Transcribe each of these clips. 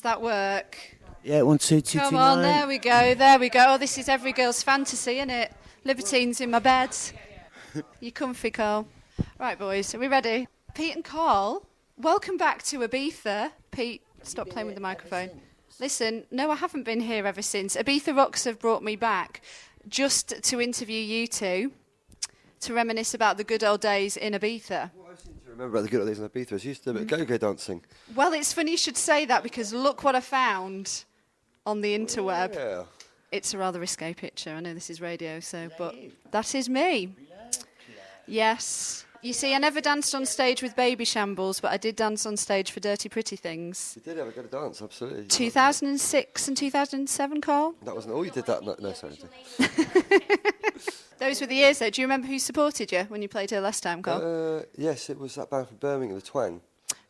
that work? Yeah, 1, 2, 2, 2, Come on, 9. there we go, there we go. Oh, this is every girl's fantasy, isn't it? Libertines in my bed. You comfy, Carl? Right, boys, are we ready? Pete and Carl, welcome back to Ibiza. Pete, stop playing with the microphone. Listen, no, I haven't been here ever since. Ibiza Rocks have brought me back just to interview you two, to reminisce about the good old days in Ibiza. What I seem to remember about the good old days in Ibiza is you used to do a bit of go-go dancing. Well, it's funny you should say that because look what I found on the interweb. Yeah. It's a rather risque picture. I know this is radio, but that is me. Yes. You see, I never danced on stage with Baby Shambles, but I did dance on stage for Dirty Pretty Things. You did have a good dance, absolutely. 2006 and 2007, Carl? That wasn't all you did that. No, sorry. Those were the years, though. Do you remember who supported you when you played here last time, Carl? Yes, it was that band from Birmingham, the Twang.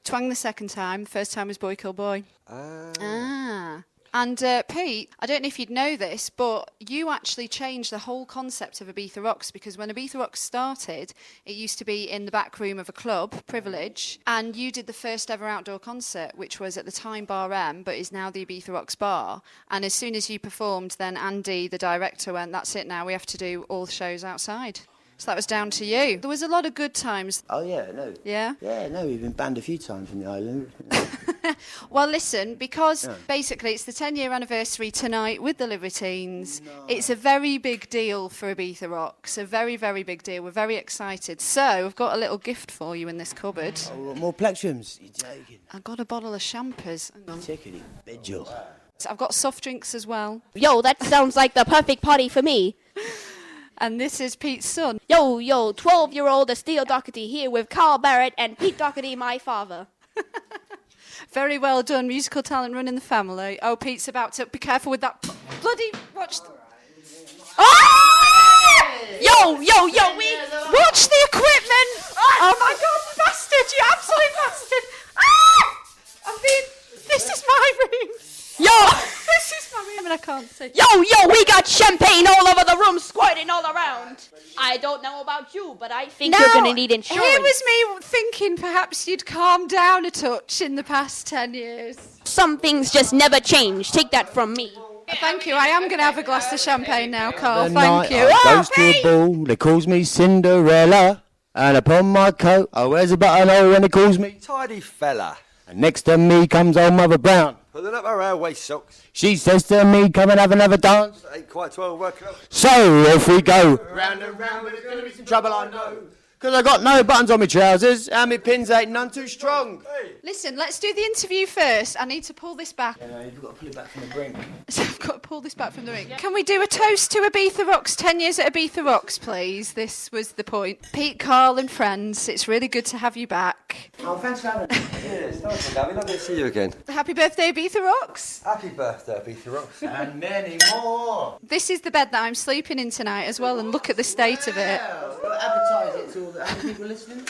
Twang the second time. The first time was Boy Kill Boy. Ah. And Pete, I don't know if you'd know this, but you actually changed the whole concept of Ibiza Rocks, because when Ibiza Rocks started, it used to be in the back room of a club, Privilege, and you did the first ever outdoor concert, which was at the time Bar M, but is now the Ibiza Rocks Bar. And as soon as you performed, then Andy, the director, went, that's it now, we have to do all the shows outside. So that was down to you. There was a lot of good times. Oh, yeah, no. Yeah? Yeah, no, we've been banned a few times from the island. Well, listen, because basically it's the 10-year anniversary tonight with the Libertines. No. It's a very big deal for Ibiza Rocks, a very, very big deal. We're very excited. So I've got a little gift for you in this cupboard. Oh, more plectrums? You're joking. I've got a bottle of champers. Hang on. Tickety, bidgel. I've got soft drinks as well. Yo, that sounds like the perfect party for me. And this is Pete's son. Yo, 12-year-old Steele Doherty here with Carl Barrett and Pete Doherty, my father. Very well done. Musical talent running the family. Oh, Pete's about to... Be careful with that bloody... Watch... Oh! Yo, we... Watch the equipment! Oh, my God, you bastard! You absolute bastard! Ah! This is my room. Yo! This is my room and I can't see. Yo, we got champagne all over the room, squirting all around. I don't know about you, but I think you're going to need insurance. Here was me thinking perhaps you'd calm down a touch in the past 10 years. Some things just never change. Take that from me. Thank you. I am going to have a glass of champagne now, Carl. The Thank night you. I goes to a ball, they calls me Cinderella. And upon my coat, I wears a buttonhole when it calls me. Tidy fella. And next to me comes old Mother Brown. Pulling up my railway socks. She says to me, come and have another dance. Ain't quite 12 working out. So off we go. Round and round, but there's going to be some trouble, I know. Because I got no buttons on my trousers and my pins ain't none too strong. Listen, let's do the interview first. I need to pull this back. Yeah, no, you've got to pull it back from the brink. So I've got to pull this back from the ring. Can we do a toast to Ibiza Rocks? 10 years at Ibiza Rocks, please. This was the point. Pete, Carl and friends, it's really good to have you back. Oh, thanks for having me. Yes, thanks for having me. Lovely to see you again. Happy birthday, Ibiza Rocks. Happy birthday, Ibiza Rocks. And many more. This is the bed that I'm sleeping in tonight as well, and look at the state of it. Advertise it to all the other people listening.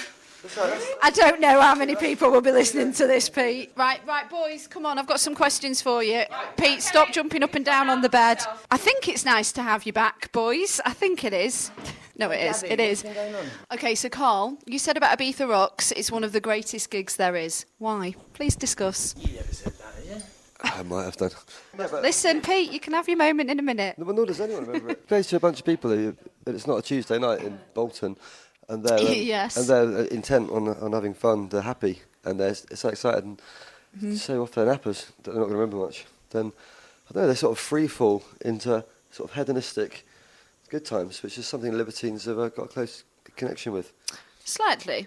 I don't know how many people will be listening to this, Pete. Right, boys, come on, I've got some questions for you. Pete, stop jumping up and down on the bed. I think it's nice to have you back, boys. I think it is. No, it is. It is. Okay, so Carl, you said about Ibiza Rocks, it's one of the greatest gigs there is. Why? Please discuss. You never said that, yeah? I might have done. Listen, Pete, you can have your moment in a minute. No, nor does anyone remember it. Plays to a bunch of people and it's not a Tuesday night in Bolton. And they're, yes. and they're intent on having fun. They're happy and they're so excited and so off their nappers that they're not going to remember much. Then I don't know, they sort of free fall into sort of hedonistic good times, which is something Libertines have got a close connection with. Slightly.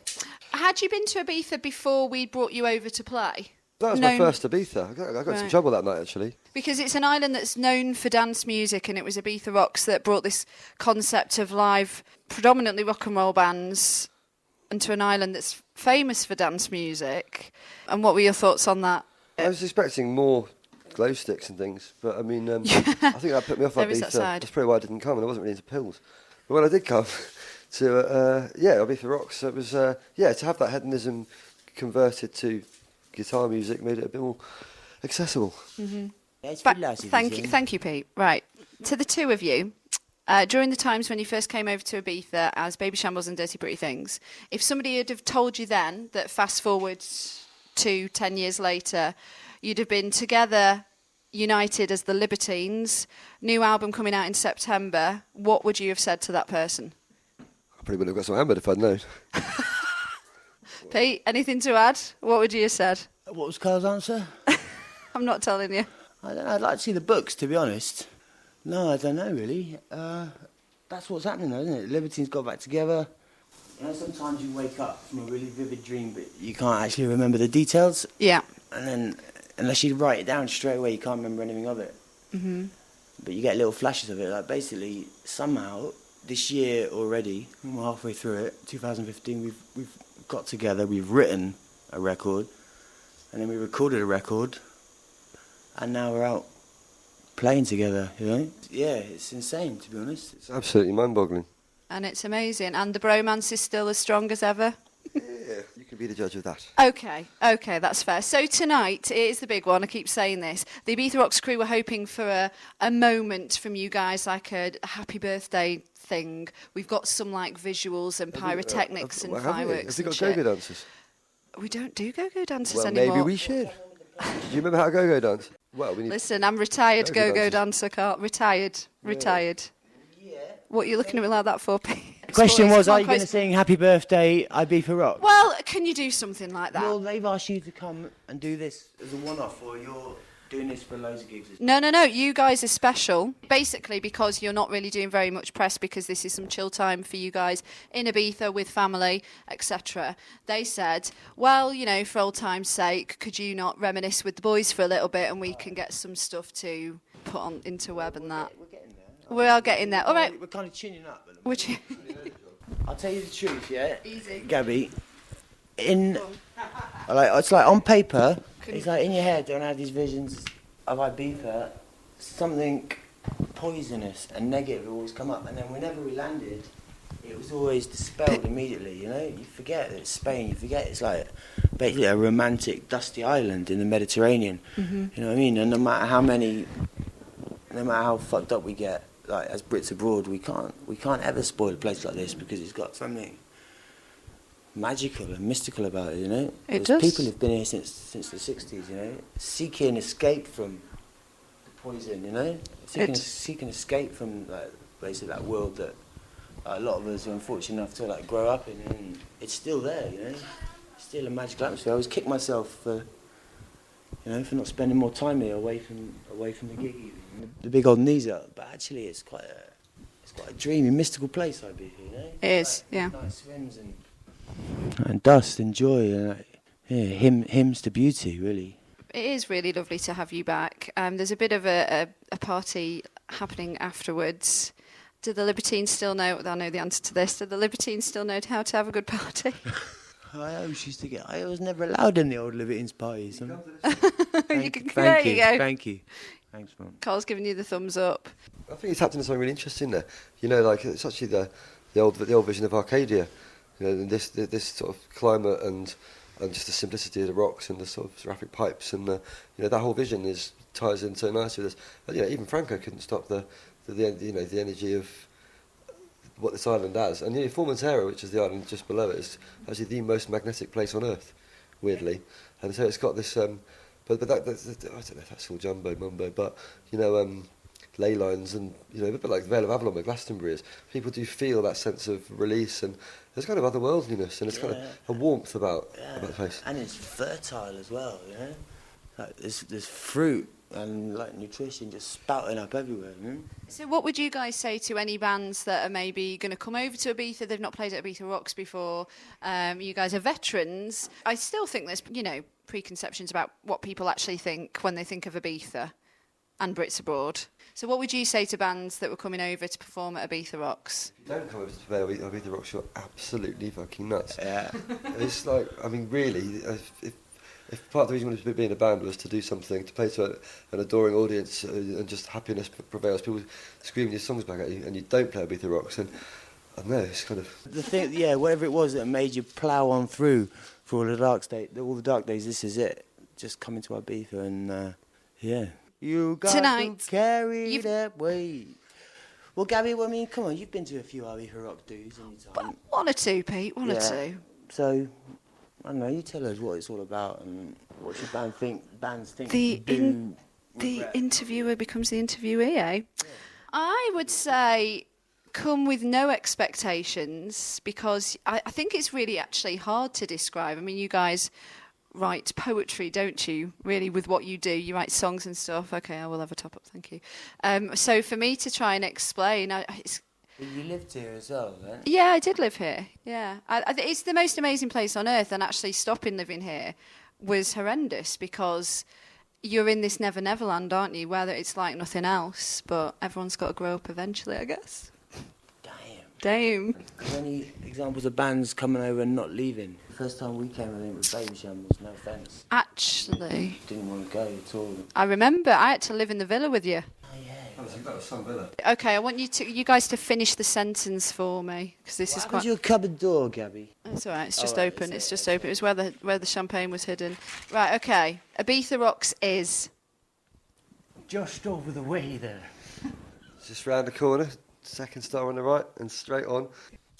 Had you been to Ibiza before we brought you over to play? That was my first Ibiza. I got some trouble that night, actually. Because it's an island that's known for dance music, and it was Ibiza Rocks that brought this concept of live, predominantly rock and roll bands, into an island that's famous for dance music. And what were your thoughts on that? I was expecting more glow sticks and things, but I mean, I think that put me off Ibiza. That's probably why I didn't come, and I wasn't really into pills. But when I did come to, Ibiza Rocks, it was, to have that hedonism converted to guitar music made it a bit more accessible. Mm-hmm. Yeah, thank you, Pete. Right, to the two of you, during the times when you first came over to Ibiza as Baby Shambles and Dirty Pretty Things, if somebody had have told you then that fast forward to 10 years later, you'd have been together, united as the Libertines, new album coming out in September, what would you have said to that person? I probably wouldn't have got so hammered if I'd known. Pete, anything to add? What would you have said? What was Carl's answer? I'm not telling you. I don't know. I'd like to see the books, to be honest. No, I don't know, really. That's what's happening, though, isn't it? Libertines got back together. You know, sometimes you wake up from a really vivid dream, but you can't actually remember the details. Yeah. And then, unless you write it down straight away, you can't remember anything of it. Mm-hmm. But you get little flashes of it. Like, basically, somehow, this year already, we're halfway through it, 2015, we've got together, we've written a record, and then we recorded a record, and now we're out playing together, you know? Yeah, it's insane, to be honest. It's absolutely mind-boggling. And it's amazing. And the bromance is still as strong as ever? Yeah, you can be the judge of that. Okay, that's fair. So tonight, it is the big one, I keep saying this. The Ibiza Rocks crew were hoping for a moment from you guys, like a happy birthday thing. We've got some like visuals and pyrotechnics and fireworks. Have we got go-go dancers? We don't do go-go dances Well, anymore. maybe we should. Do you remember how to go-go dance? Well, we need. Listen, I'm retired go-go dancers. dancer, Carl. Retired. Yeah. What are you looking at me like that for, Pete? The question was, Come on, are you going to sing Happy Birthday, Ibiza Rock? Well, can you do something like that? Well, they've asked you to come and do this as a one-off, or you're doing this for loads of gigs? No. You guys are special. Basically, because you're not really doing very much press because this is some chill time for you guys in Ibiza with family, etc. They said, well, you know, for old time's sake, could you not reminisce with the boys for a little bit and we can get some stuff to put on into web and that. We're getting there. We are getting there. All right. We're kind of tuning up. Which I'll tell you the truth, yeah? Easy. Gabby, it's like on paper, it's like in your head, don't have these visions of Ibiza, something poisonous and negative would always come up, and then whenever we landed, it was always dispelled immediately, you know? You forget that it's Spain, you forget it's like basically a romantic, dusty island in the Mediterranean, you know what I mean? And no matter how fucked up we get, like as Brits abroad, we can't ever spoil a place like this because it's got something magical and mystical about it, you know. It There's does. people who've been here since the 60s, you know, seeking escape from the poison, you know, seeking escape from like basically that world that a lot of us are unfortunate enough to like grow up in, and it's still there, you know. It's still a magical atmosphere. I always kick myself for not spending more time here away from the gig, even. The big old knees up, but actually it's quite a dreamy, mystical place, Ibiza, you know. It is, like, yeah. Nice swims and dust and joy, and hymns to beauty, really. It is really lovely to have you back. There's a bit of a party happening afterwards. Do the Libertines still know? I know the answer to this. Do the Libertines still know how to have a good party? I was never allowed in the old Libertines parties. There you go. Thank you. Thanks, Mum. Carl's giving you the thumbs up. I think it's happening something really interesting there. You know, like it's actually the old vision of Arcadia. You know, and this sort of climate and just the simplicity of the rocks and the sort of seraphic pipes and that whole vision ties in so nicely with this. And, even Franco couldn't stop the energy of what this island has. And Formentera, which is the island just below it, is actually the most magnetic place on earth, weirdly. And so it's got this. But that's, I don't know if that's all jumbo mumbo, but ley lines and a bit like the Vale of Avalon where Glastonbury is. People do feel that sense of release, and there's kind of otherworldliness, and it's kind of a warmth about the place. And it's fertile as well, you know. Like there's fruit and like nutrition just spouting up everywhere. You know? So what would you guys say to any bands that are maybe going to come over to Ibiza? They've not played at Ibiza Rocks before. You guys are veterans. I still think there's preconceptions about what people actually think when they think of Ibiza and Brits abroad. So what would you say to bands that were coming over to perform at Ibiza Rocks? If you don't come over to play Ibiza Rocks, you're absolutely fucking nuts. Yeah. It's like, really, if part of the reason we wanted to be in a band was to do something, to play to an adoring audience and just happiness prevails, people screaming your songs back at you, and you don't play Ibiza Rocks, and I don't know, it's kind of... The thing, whatever it was that made you plough on through for all the dark days, this is it. Just coming to Ibiza and, You got Tonight, to carry that weight. Well, Gabby, come on, you've been to a few Ibiza Rock dudes in your time. One or two, Pete, one or two. So, don't know, you tell us what it's all about and what should bands think The do The regret. interviewer becomes the interviewee, eh? Yeah. I would say come with no expectations, because I think it's really actually hard to describe. I mean, you guys write poetry, don't you, really, with what you do? You write songs and stuff. Okay, I will have a top-up, thank you. So for me to try and explain, it's... You lived here as well, right? Yeah, I did live here, yeah. It's the most amazing place on earth, and actually stopping living here was horrendous, because you're in this never never land, aren't you, where it's like nothing else, but everyone's got to grow up eventually, I guess. Damn. Any examples of bands coming over and not leaving? First time we came, I think, was Baby Shambles, no offence. Actually, Didn't want to go at all. I remember I had to live in the villa with you. Oh, yeah. You've got some villa. Okay, I want you guys to finish the sentence for me, because this is What happened quite... to your cupboard door, Gabby? It's all right, it's just right, open, it's it's just open. It was where the champagne was hidden. Right, okay. Ibiza Rocks is... Just over the way there. Just round the corner, second star on the right, and straight on.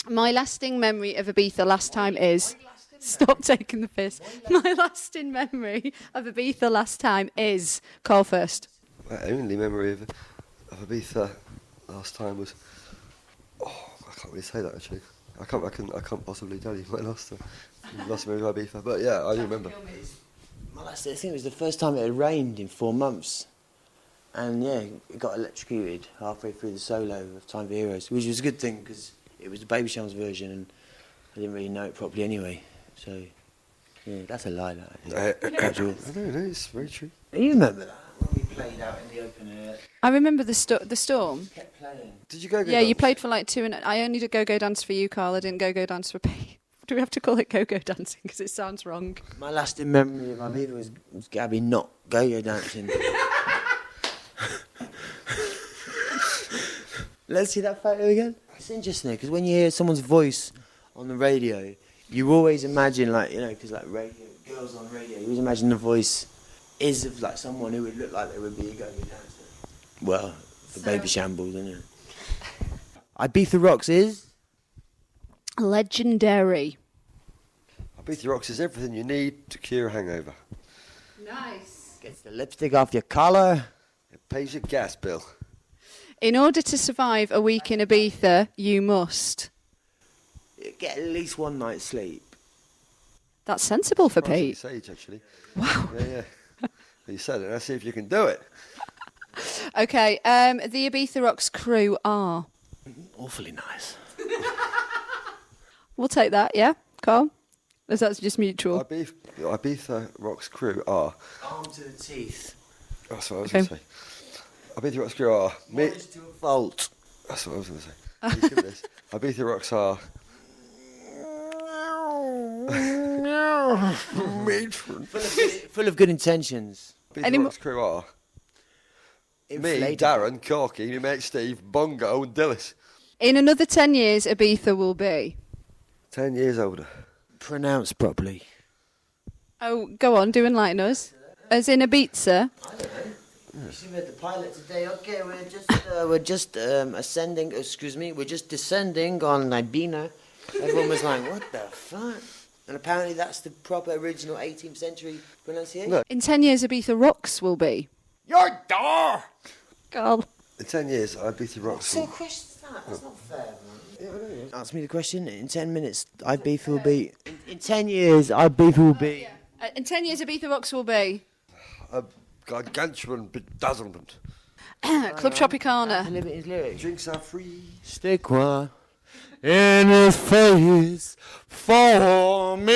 My lasting memory of Ibiza last time is... Stop taking the piss. My lasting memory of Ibiza last time is... Call first. My only memory of Ibiza last time was... Oh, I can't really say that, actually. I can't possibly tell you my last memory of Ibiza, but yeah, I do remember. My last, I think it was the first time it had rained in 4 months. And yeah, it got electrocuted halfway through the solo of Time for Heroes, which was a good thing because it was the Baby Shambles version and I didn't really know it properly anyway. So, yeah, that's a lie, that. I don't know, it's very true. You remember that? When we played out in the open air, I remember the storm. kept playing. Did you go Yeah, you dance? played for like 2 and... I only did go-go dance for you, Carl. I didn't go-go dance for Pete. Do we have to call it go-go dancing? Because it sounds wrong. My lasting memory of Ibiza was Gabby not go-go dancing. Let's see that photo again. It's interesting because when you hear someone's voice on the radio, you always imagine, like, you know, because like radio, girls on radio, you always imagine the voice is of like someone who would look like they would be a go-go dancer. Well, for Baby Shambles, isn't it? Ibiza Rocks is Legendary. Ibiza Rocks is everything you need to cure a hangover. Nice. gets the lipstick off your collar. It pays your gas bill. In order to survive a week in Ibiza, you must. Get at least one night's sleep. That's sensible for Pete. Sage, actually. Wow. Yeah. You said it. Let's see if you can do it. Okay, the Ibiza Rocks crew are... Awfully nice. We'll take that, yeah? Carl? Is that just mutual? Ibiza Rocks crew are... Armed to the teeth. That's what I was going to say. Ibiza Rocks crew are... Modest to a fault. That's what I was going to say. You give this. Ibiza Rocks are... Full of good intentions. Ibiza Rocks crew are... Me, Inflatable. Darren, Corky, my mate Steve, Bongo and Dillis. In another 10 years, Ibiza will be... 10 years older. Pronounced properly. Oh, go on, do enlighten us. As in Ibiza? I don't know. You see, we had the pilot today. Okay, we're just ascending. Excuse me, we're just descending on Ibina. Everyone was like, "What the fuck?" And apparently, that's the proper original 18th century pronunciation. No. In 10 years, Ibiza Rocks will be... Your door. Carl. In 10 years, Ibiza Rocks So will... question that? That's not fair, man. Ask me the question. In 10 minutes, Ibiza will be. In 10 years, Ibiza will be. In 10 years, Ibiza Rocks will be... A gargantuan bedazzlement. Club Tropicana. Libertines lyrics. Drinks are free. Stick one in his face for me.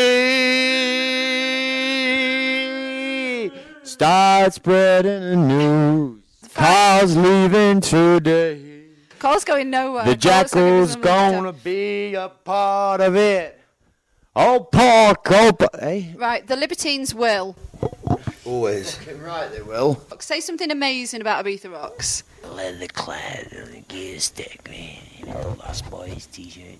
Start spreading the news. Carl's leaving today. Carl's going nowhere. The Carl's looking Jackal's for something to gonna be a part of it. Oh, pork, hey? Right, the Libertines will. Always. Right, they will. Say something amazing about Ibiza Rocks. Leather clad on a gear stick, man. You know, Lost Boys t-shirt.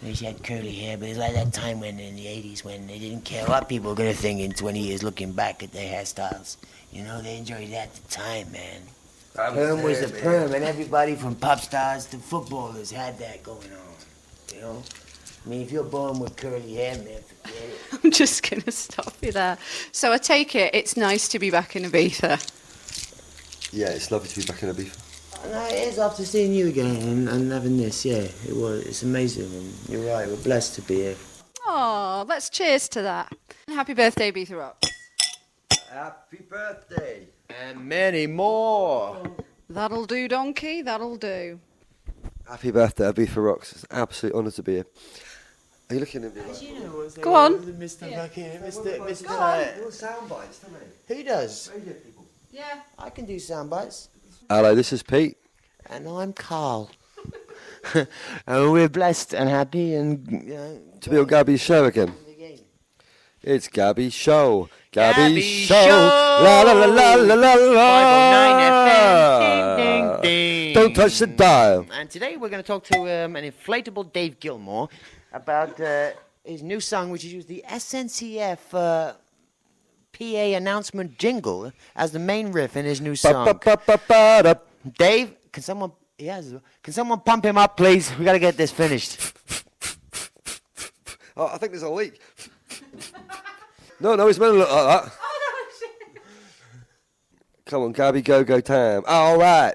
They had curly hair, but it's like that time when in the 80s when they didn't care what people were going to think in 20 years looking back at their hairstyles. You know, they enjoyed that at the time, man. Perm was the perm, and everybody from pop stars to footballers had that going on, you know? I mean, if you're born with curly hair, man, forget it. I'm just going to stop you there. So I take it it's nice to be back in Ibiza. Yeah, it's lovely to be back in Ibiza. No, it is after seeing you again and having this, yeah. It was. It's amazing, and you're right, we're blessed to be here. Oh, let's cheers to that. Happy birthday, Ibiza Rocks. Happy birthday. And many more. That'll do, donkey, that'll do. Happy birthday, Ibiza Rocks. It's an absolute honour to be here. Are you looking at me? Like, Go on. Mr. back here, Mr. Go on. little sound bites, don't they? Who does? Radio people. Yeah. I can do sound bites. Hello, this is Pete. And I'm Carl. And we're blessed and happy and, To be on Gabby's show again. It's Gabby's show. Gabby's show. Show. La la la la la la la. 509 FM. Ding, ding, ding. Don't touch the dial. And today we're going to talk to an inflatable Dave Gilmore about his new song, which is the SNCF PA announcement jingle as the main riff in his new song. Dave, can someone pump him up, please? We got to get this finished. Oh, I think there's a leak. No, it's meant to look like that. Come on, Gabby, go time. All right.